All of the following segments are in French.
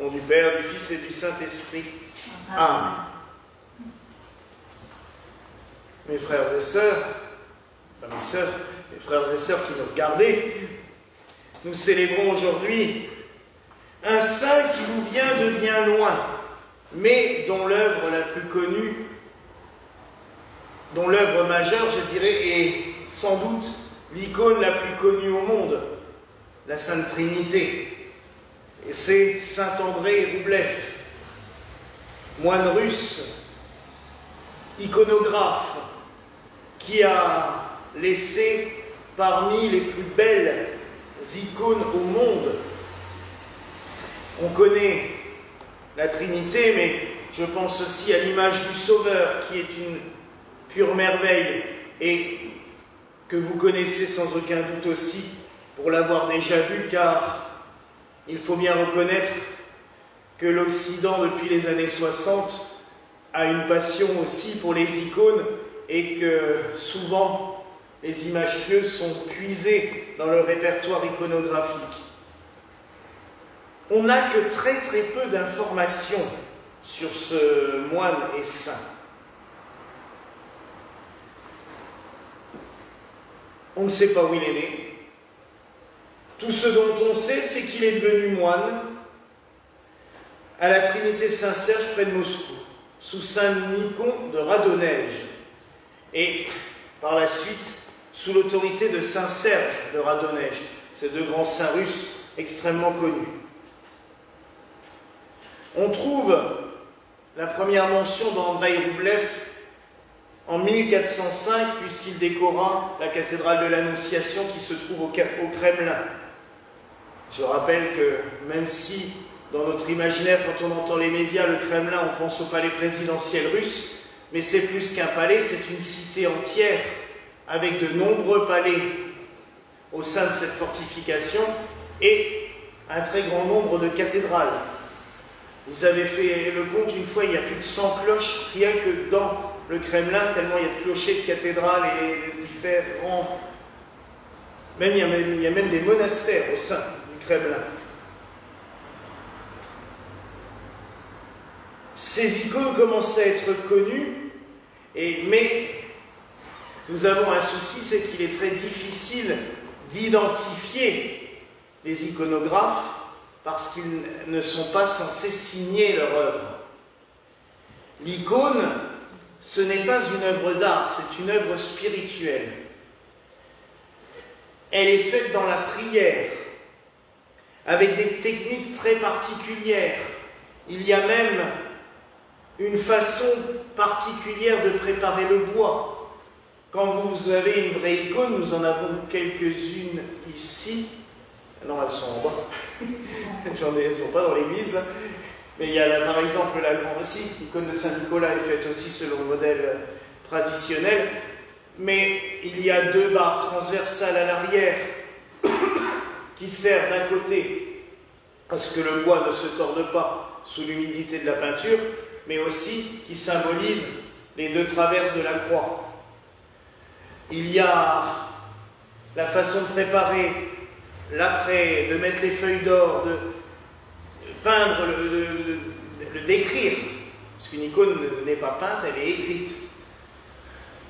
Au nom du Père, du Fils et du Saint-Esprit. Amen. Mes frères et sœurs, mes sœurs, mes frères et sœurs qui nous regardez, nous célébrons aujourd'hui un saint qui vous vient de bien loin, mais dont l'œuvre la plus connue, dont l'œuvre majeure, je dirais, est sans doute l'icône la plus connue au monde, la Sainte Trinité. Et c'est saint André Roublev, moine russe, iconographe, qui a laissé parmi les plus belles icônes au monde. On connaît la Trinité, mais je pense aussi à l'image du Sauveur, qui est une pure merveille, et que vous connaissez sans aucun doute aussi, pour l'avoir déjà vu, car il faut bien reconnaître que l'Occident, depuis les années 60, a une passion aussi pour les icônes, et que souvent les images pieuses sont puisées dans le répertoire iconographique. On n'a que très très peu d'informations sur ce moine et saint. On ne sait pas où il est né. Tout ce dont on sait, c'est qu'il est devenu moine à la Trinité Saint-Serge près de Moscou, sous Saint Nikon de Radonej, et par la suite sous l'autorité de Saint Serge de Radonej, ces deux grands saints russes extrêmement connus. On trouve la première mention d'Andrei Roublev en 1405, puisqu'il décora la cathédrale de l'Annonciation qui se trouve au Kremlin. Je rappelle que même si, dans notre imaginaire, quand on entend les médias, le Kremlin, on pense au palais présidentiel russe, mais c'est plus qu'un palais, c'est une cité entière, avec de nombreux palais au sein de cette fortification, et un très grand nombre de cathédrales. Vous avez fait le compte, une fois, il y a plus de 100 cloches, rien que dans le Kremlin, tellement il y a de clochers, de cathédrales et de différents... il y a même des monastères au sein du Kremlin. Ces icônes commencent à être connues, mais nous avons un souci, c'est qu'il est très difficile d'identifier les iconographes parce qu'ils ne sont pas censés signer leur œuvre. L'icône, ce n'est pas une œuvre d'art, c'est une œuvre spirituelle. Elle est faite dans la prière, avec des techniques très particulières. Il y a même une façon particulière de préparer le bois. Quand vous avez une vraie icône, nous en avons quelques-unes ici. Non, elles sont en bas. Elles ne sont pas dans l'église, là. Mais il y a là, par exemple, la grande aussi, l'icône de Saint-Nicolas est faite aussi selon le modèle traditionnel. Mais il y a deux barres transversales à l'arrière qui servent d'un côté à ce que le bois ne se torde pas sous l'humidité de la peinture, mais aussi qui symbolisent les deux traverses de la croix. Il y a la façon de préparer l'après, de mettre les feuilles d'or, de peindre, le décrire, parce qu'une icône n'est pas peinte, elle est écrite.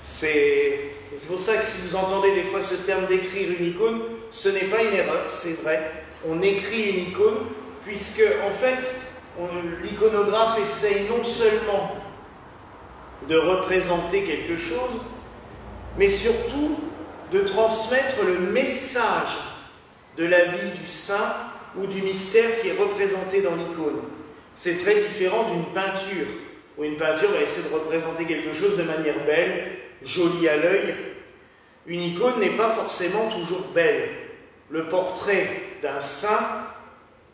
C'est pour ça que si vous entendez des fois ce terme d'écrire une icône, ce n'est pas une erreur, c'est vrai. On écrit une icône, puisque en fait, l'iconographe essaye non seulement de représenter quelque chose, mais surtout de transmettre le message de la vie du saint ou du mystère qui est représenté dans l'icône. C'est très différent d'une peinture, où une peinture va essayer de représenter quelque chose de manière belle, jolie à l'œil. Une icône n'est pas forcément toujours belle. Le portrait d'un saint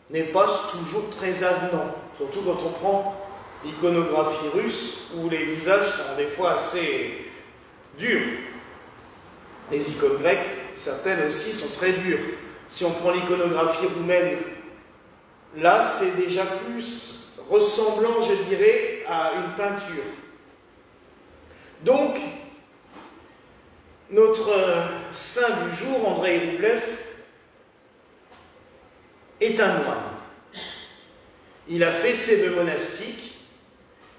n'est pas toujours très avenant, surtout quand on prend l'iconographie russe, où les visages sont des fois assez durs. Les icônes grecques, certaines aussi, sont très dures. Si on prend l'iconographie roumaine, là, c'est déjà plus ressemblant, je dirais, à une peinture. Donc, notre saint du jour, Andrei Roublev, est un moine. Il a fait ses vœux monastiques,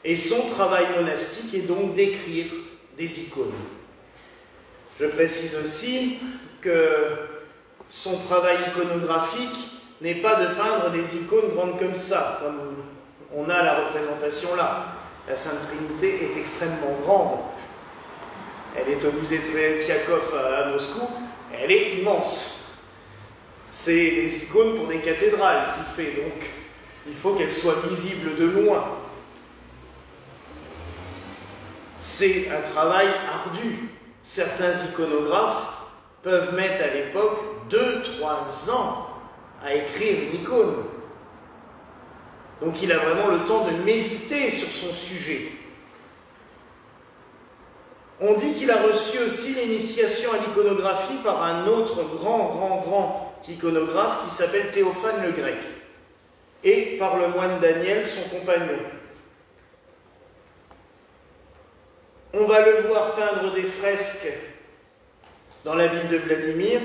et son travail monastique est donc d'écrire des icônes. Je précise aussi que son travail iconographique n'est pas de peindre des icônes grandes comme ça, comme on a la représentation là. La Sainte Trinité est extrêmement grande. Elle est au musée Tretiakov à Moscou, elle est immense. C'est des icônes pour des cathédrales qu'il fait, donc il faut qu'elles soient visibles de loin. C'est un travail ardu. Certains iconographes peuvent mettre à l'époque 2-3 ans à écrire une icône. Donc il a vraiment le temps de méditer sur son sujet. On dit qu'il a reçu aussi l'initiation à l'iconographie par un autre grand iconographe qui s'appelle Théophane le Grec, et par le moine Daniel, son compagnon. On va le voir peindre des fresques dans la ville de Vladimir,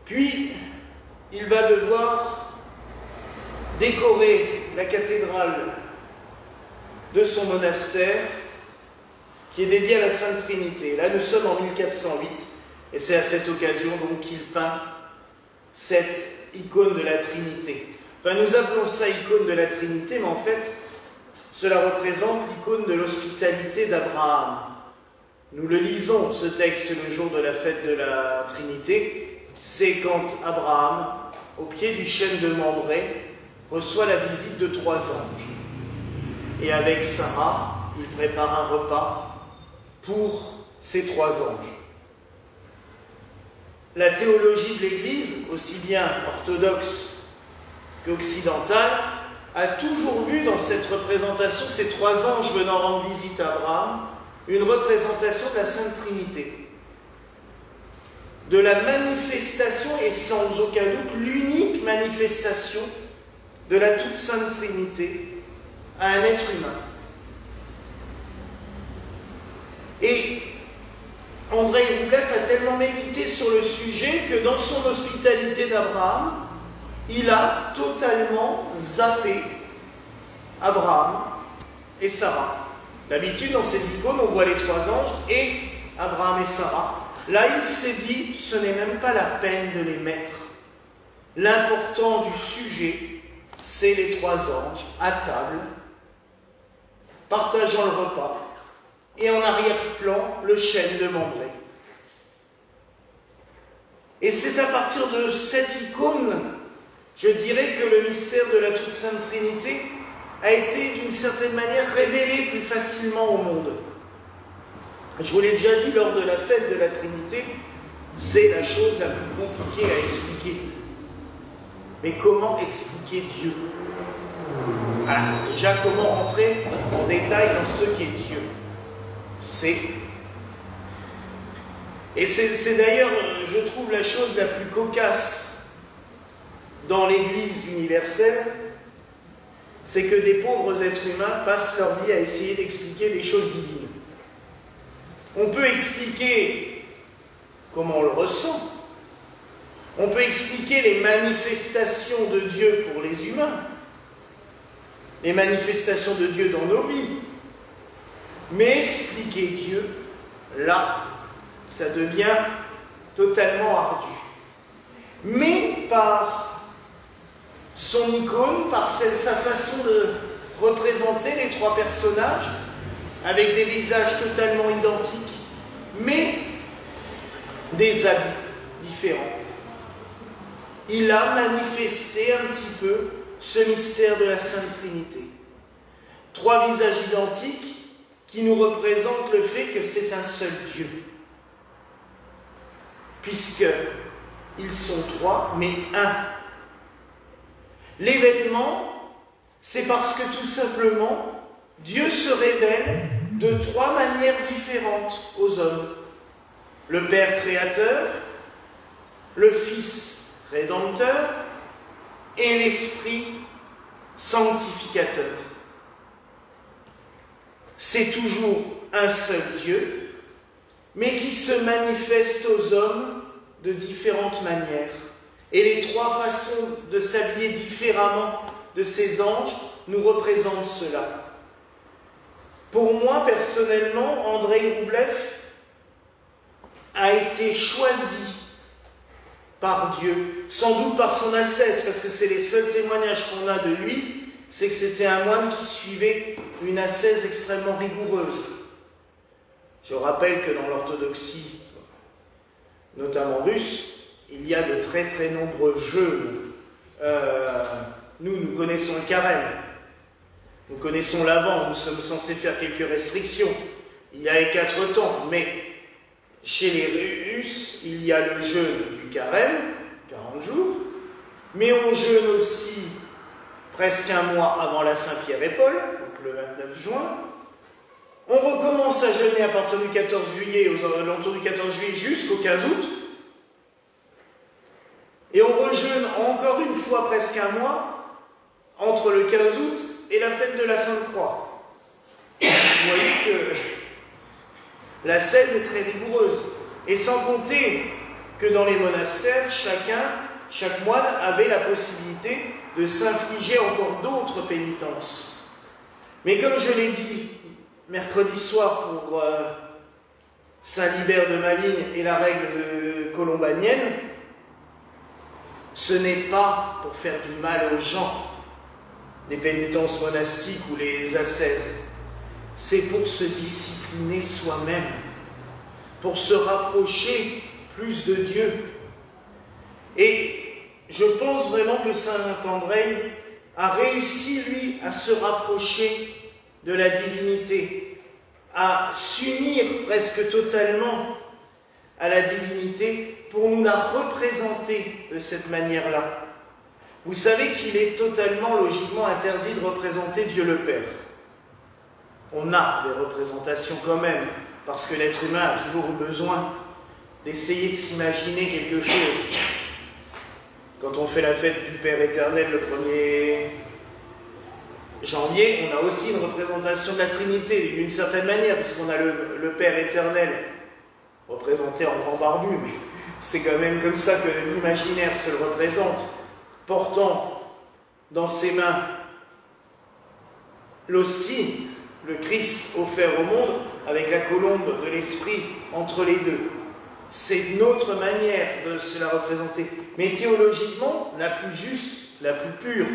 puis il va devoir décorer la cathédrale de son monastère qui est dédiée à la Sainte Trinité. Là, nous sommes en 1408 et c'est à cette occasion donc qu'il peint cette icône de la Trinité. Enfin, nous appelons ça icône de la Trinité, mais en fait, cela représente l'icône de l'hospitalité d'Abraham. Nous le lisons, ce texte, le jour de la fête de la Trinité. C'est quand Abraham, au pied du chêne de Mambré, reçoit la visite de 3 anges. Et avec Sarah, il prépare un repas pour ces 3 anges. La théologie de l'Église, aussi bien orthodoxe qu'occidentale, a toujours vu dans cette représentation, ces 3 anges venant rendre visite à Abraham, une représentation de la Sainte Trinité. De la manifestation, et sans aucun doute l'unique manifestation de la toute Sainte Trinité à un être humain. Et André Roublev a tellement médité sur le sujet que dans son hospitalité d'Abraham, il a totalement zappé Abraham et Sarah. D'habitude, dans ces icônes, on voit les 3 anges et Abraham et Sarah. Là, il s'est dit, ce n'est même pas la peine de les mettre. L'important du sujet, c'est les 3 anges à table, partageant le repas, et en arrière-plan, le chêne de Mambré. Et c'est à partir de cette icône, je dirais que le mystère de la toute Sainte Trinité a été d'une certaine manière révélé plus facilement au monde. Je vous l'ai déjà dit lors de la fête de la Trinité, c'est la chose la plus compliquée à expliquer. Mais comment expliquer Dieu? Voilà, déjà comment rentrer en détail dans ce qu'est Dieu? Et c'est d'ailleurs, je trouve, la chose la plus cocasse dans l'Église universelle, c'est que des pauvres êtres humains passent leur vie à essayer d'expliquer des choses divines. On peut expliquer comment on le ressent, on peut expliquer les manifestations de Dieu pour les humains, les manifestations de Dieu dans nos vies, mais expliquer Dieu, là, ça devient totalement ardu. Mais par son icône, par sa façon de représenter les 3 personnages, avec des visages totalement identiques, mais des habits différents, il a manifesté un petit peu ce mystère de la Sainte Trinité. 3 visages identiques qui nous représentent le fait que c'est un seul Dieu. Puisqu'ils sont 3, mais un. Les vêtements, c'est parce que tout simplement, Dieu se révèle de 3 manières différentes aux hommes. Le Père créateur, le Fils rédempteur et l'Esprit sanctificateur. C'est toujours un seul Dieu, mais qui se manifeste aux hommes de différentes manières. Et les trois façons de s'habiller différemment de ces anges nous représentent cela. Pour moi, personnellement, Andreï Roublev a été choisi par Dieu, sans doute par son ascèse, parce que c'est les seuls témoignages qu'on a de lui, c'est que c'était un moine qui suivait une ascèse extrêmement rigoureuse. Je rappelle que dans l'orthodoxie, notamment russe, il y a de très très nombreux jeûnes. Nous connaissons le carême, nous connaissons l'Avent, nous sommes censés faire quelques restrictions. Il y a les 4 temps, mais chez les Russes, il y a le jeûne du carême, 40 jours, mais on jeûne aussi presque un mois avant la Saint-Pierre et Paul, donc le 29 juin. On recommence à jeûner à partir du 14 juillet, aux alentours du 14 juillet jusqu'au 15 août. Et on rejeûne encore une fois presque un mois entre le 15 août et la fête de la Sainte-Croix. Vous voyez que la l'ascèse est très rigoureuse. Et sans compter que dans les monastères, chaque moine avait la possibilité de s'infliger encore d'autres pénitences. Mais comme je l'ai dit mercredi soir pour Saint Libère de Maligne et la règle colombanienne, ce n'est pas pour faire du mal aux gens, les pénitences monastiques ou les ascèses. C'est pour se discipliner soi-même, pour se rapprocher plus de Dieu. Et je pense vraiment que Saint Andreï a réussi, lui, à se rapprocher de la divinité, à s'unir presque totalement à la divinité pour nous la représenter de cette manière-là. Vous savez qu'il est totalement, logiquement interdit de représenter Dieu le Père. On a des représentations quand même, parce que l'être humain a toujours eu besoin d'essayer de s'imaginer quelque chose. Quand on fait la fête du Père éternel le 1er janvier, on a aussi une représentation de la Trinité, d'une certaine manière, puisqu'on a le Père éternel représenté en grand barbu, mais c'est quand même comme ça que l'imaginaire se le représente, portant dans ses mains l'hostie, le Christ offert au monde, avec la colombe de l'Esprit entre les deux. C'est notre manière de se la représenter. Mais théologiquement, la plus juste, la plus pure,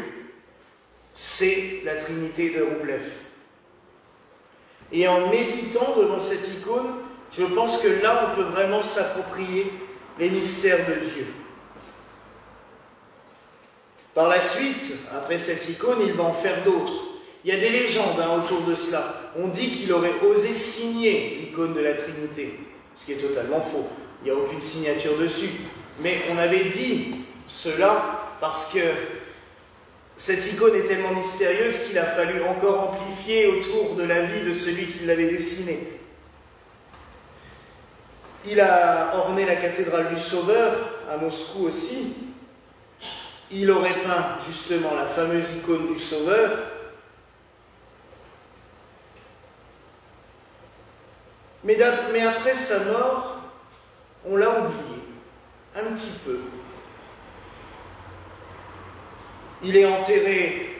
c'est la Trinité de Roublev. Et en méditant devant cette icône, je pense que là, on peut vraiment s'approprier les mystères de Dieu. Par la suite, après cette icône, il va en faire d'autres. Il y a des légendes autour de cela. On dit qu'il aurait osé signer l'icône de la Trinité, ce qui est totalement faux. Il n'y a aucune signature dessus. Mais on avait dit cela parce que cette icône est tellement mystérieuse qu'il a fallu encore amplifier autour de la vie de celui qui l'avait dessinée. Il a orné la cathédrale du Sauveur, à Moscou aussi. Il aurait peint justement la fameuse icône du Sauveur. Mais après sa mort, on l'a oublié, un petit peu. Il est enterré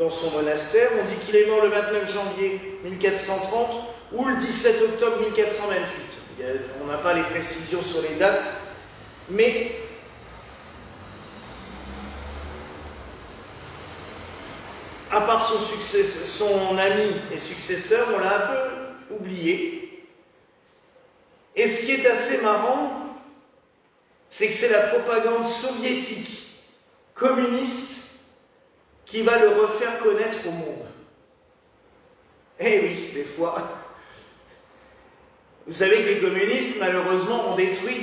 dans son monastère. On dit qu'il est mort le 29 janvier 1430 ou le 17 octobre 1428. On n'a pas les précisions sur les dates, mais à part son ami et successeur, on l'a un peu oublié. Et ce qui est assez marrant, c'est que c'est la propagande soviétique, communiste, qui va le refaire connaître au monde. Eh oui, des fois. Vous savez que les communistes, malheureusement, ont détruit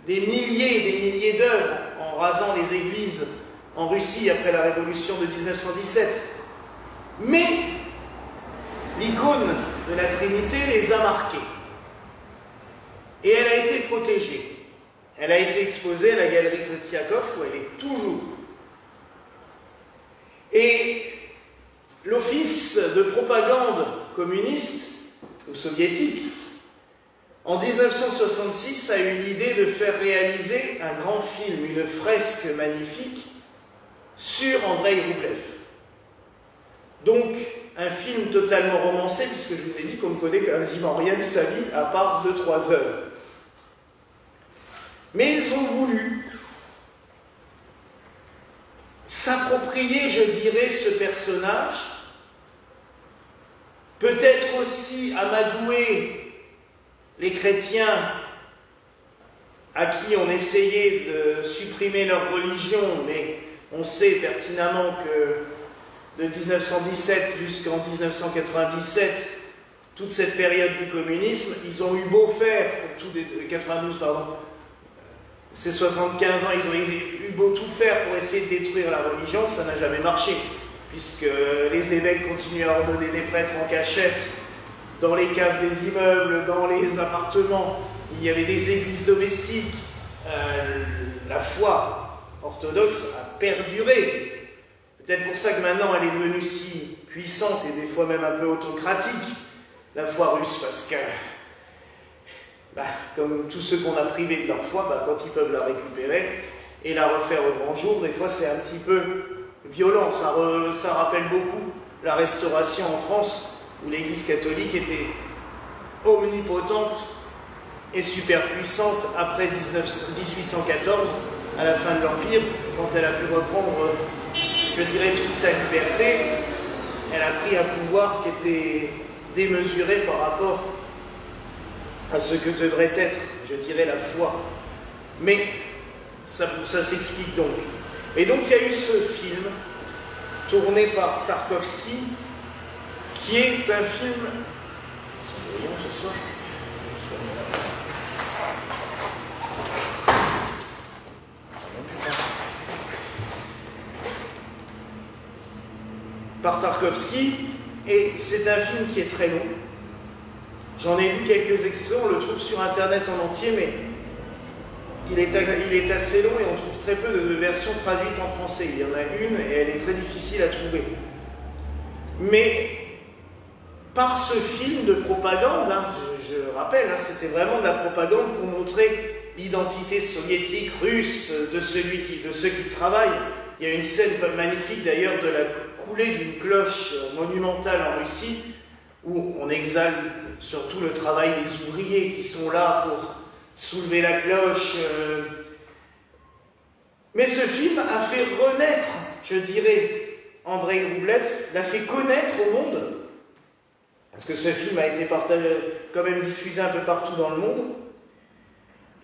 des milliers et des milliers d'œuvres en rasant les églises en Russie après la révolution de 1917. Mais l'icône de la Trinité les a marqués. Et elle a été protégée. Elle a été exposée à la galerie Tretiakov, où elle est toujours. Et l'office de propagande communiste ou soviétique en 1966, a eu l'idée de faire réaliser un grand film, une fresque magnifique, sur Andreï Roublev. Donc, un film totalement romancé, puisque je vous ai dit qu'on ne connaît quasiment rien de sa vie, à part 2-3 heures. Mais ils ont voulu s'approprier, je dirais, ce personnage, peut-être aussi amadouer les chrétiens à qui on essayait de supprimer leur religion, mais on sait pertinemment que de 1917 jusqu'en 1997, toute cette période du communisme, ils ont eu beau faire, pour tout 92, pardon, ces 75 ans, ils ont eu beau tout faire pour essayer de détruire la religion, ça n'a jamais marché, puisque les évêques continuaient à ordonner des prêtres en cachette, dans les caves des immeubles, dans les appartements, il y avait des églises domestiques, la foi orthodoxe a perduré. Peut-être pour ça que maintenant elle est devenue si puissante et des fois même un peu autocratique, la foi russe, parce que, comme tous ceux qu'on a privés de leur foi, quand ils peuvent la récupérer et la refaire au grand jour, des fois c'est un petit peu violent. Ça rappelle beaucoup la Restauration en France, où l'Église catholique était omnipotente et super puissante après 1814, à la fin de l'Empire, quand elle a pu reprendre, je dirais, toute sa liberté. Elle a pris un pouvoir qui était démesuré par rapport à ce que devrait être, je dirais, la foi. Mais ça s'explique donc. Et donc il y a eu ce film, tourné par Tarkovsky, qui est un film... par Tarkovsky, et c'est un film qui est très long. J'en ai lu quelques extraits, on le trouve sur internet en entier, mais il est assez long et on trouve très peu de versions traduites en français. Il y en a une et elle est très difficile à trouver. Mais par ce film de propagande, je rappelle, c'était vraiment de la propagande pour montrer l'identité soviétique, russe, de ceux qui travaillent. Il y a une scène magnifique d'ailleurs de la coulée d'une cloche monumentale en Russie, où on exalte surtout le travail des ouvriers qui sont là pour soulever la cloche. Mais ce film a fait renaître, je dirais, Andreï Roublev, l'a fait connaître au monde, parce que ce film a été quand même diffusé un peu partout dans le monde.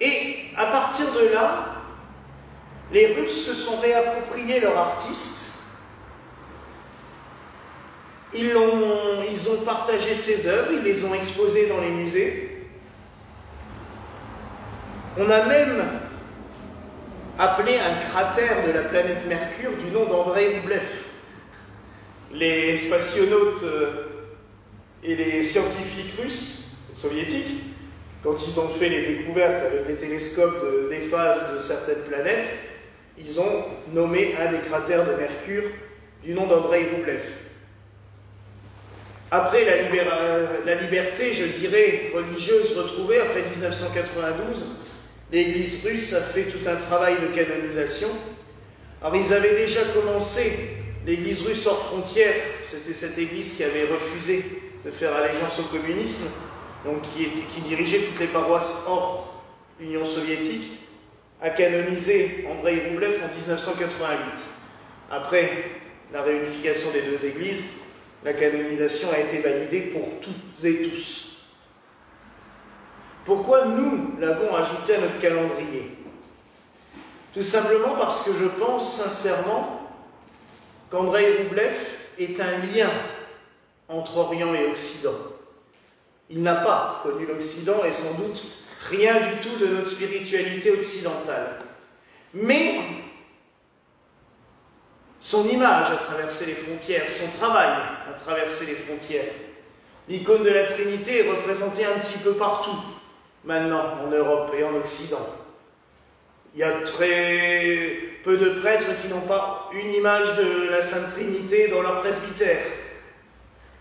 Et à partir de là, les Russes se sont réappropriés leur artiste. Ils ont partagé ses œuvres, ils les ont exposées dans les musées. On a même appelé un cratère de la planète Mercure du nom d'Andreï Roublev. Les spationautes et les scientifiques russes, soviétiques, quand ils ont fait les découvertes avec les télescopes des phases de certaines planètes, ils ont nommé un des cratères de Mercure du nom d'Andreï Roublev. Après la liberté, je dirais, religieuse retrouvée, après 1992, l'Église russe a fait tout un travail de canonisation. Alors ils avaient déjà commencé, l'Église russe hors frontières, c'était cette Église qui avait refusé de faire allégeance au communisme, donc qui dirigeait toutes les paroisses hors Union soviétique, a canonisé Andreï Roublev en 1988. Après la réunification des deux églises, la canonisation a été validée pour toutes et tous. Pourquoi nous l'avons ajouté à notre calendrier? Tout simplement parce que je pense sincèrement qu'Andreï Roublev est un lien entre Orient et Occident. Il n'a pas connu l'Occident et sans doute rien du tout de notre spiritualité occidentale. Mais son image a traversé les frontières, son travail a traversé les frontières. L'icône de la Trinité est représentée un petit peu partout, maintenant, en Europe et en Occident. Il y a très peu de prêtres qui n'ont pas une image de la Sainte Trinité dans leur presbytère.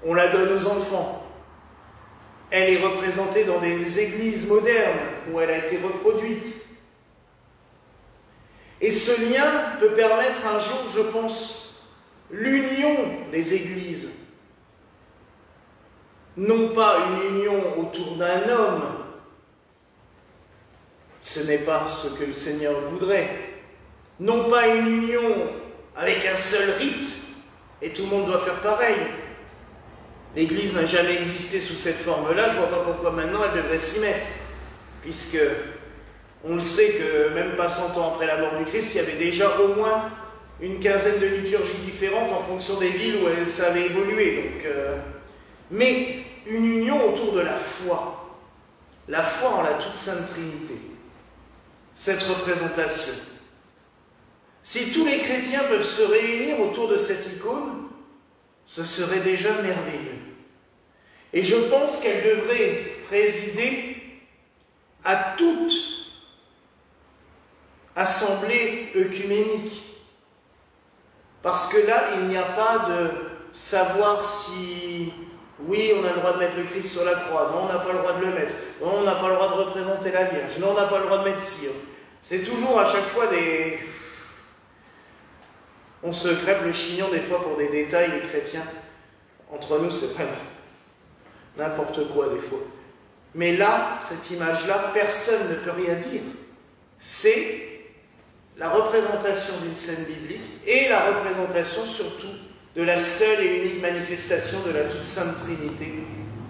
On la donne aux enfants. elle est représentée dans des églises modernes où elle a été reproduite. Et ce lien peut permettre un jour, je pense, l'union des églises. Non pas une union autour d'un homme, ce n'est pas ce que le Seigneur voudrait. Non pas une union avec un seul rite, et tout le monde doit faire pareil. L'Église n'a jamais existé sous cette forme-là, je ne vois pas pourquoi maintenant elle devrait s'y mettre, puisque on le sait que même pas 100 ans après la mort du Christ, il y avait déjà au moins une quinzaine de liturgies différentes en fonction des villes où ça avait évolué. Mais une union autour de la foi en la toute sainte Trinité, cette représentation. Si tous les chrétiens peuvent se réunir autour de cette icône, ce serait déjà merveilleux. Et je pense qu'elle devrait présider à toute assemblée œcuménique. Parce que là, il n'y a pas de savoir si, oui, on a le droit de mettre le Christ sur la croix, non, on n'a pas le droit de le mettre, non, on n'a pas le droit de représenter la Vierge, non, on n'a pas le droit de mettre cire. C'est toujours à chaque fois des... On se crêpe le chignon des fois pour des détails, les chrétiens. Entre nous, c'est pas n'importe quoi des fois. Mais là, cette image-là, personne ne peut rien dire. C'est la représentation d'une scène biblique et la représentation surtout de la seule et unique manifestation de la toute sainte Trinité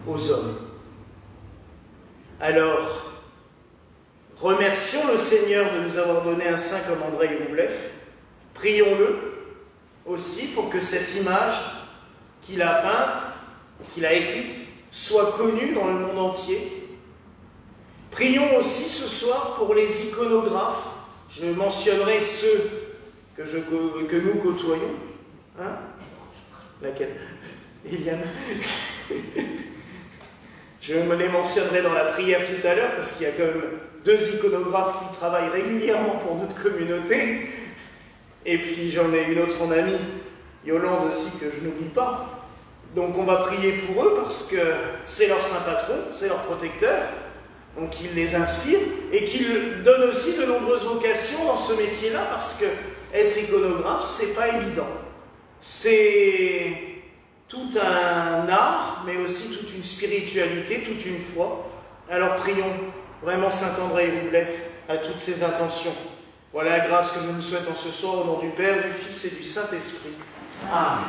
aux hommes. Alors, remercions le Seigneur de nous avoir donné un saint comme André Roublev. Prions-le aussi pour que cette image qu'il a peinte, qu'il a écrite, soit connue dans le monde entier. Prions aussi ce soir pour les iconographes. Je mentionnerai ceux que nous côtoyons. Hein? Laquelle? Eliane. Je me les mentionnerai dans la prière tout à l'heure, parce qu'il y a quand même 2 iconographes qui travaillent régulièrement pour notre communauté. Et puis j'en ai une autre en amie, Yolande aussi, que je n'oublie pas. Donc on va prier pour eux parce que c'est leur saint patron, c'est leur protecteur. Donc il les inspire et qu'il donne aussi de nombreuses vocations dans ce métier-là, parce que être iconographe, c'est pas évident. C'est tout un art, mais aussi toute une spiritualité, toute une foi. Alors prions vraiment saint André Roublev à toutes ses intentions. Voilà la grâce que nous nous souhaitons ce soir au nom du Père, du Fils et du Saint-Esprit. Amen.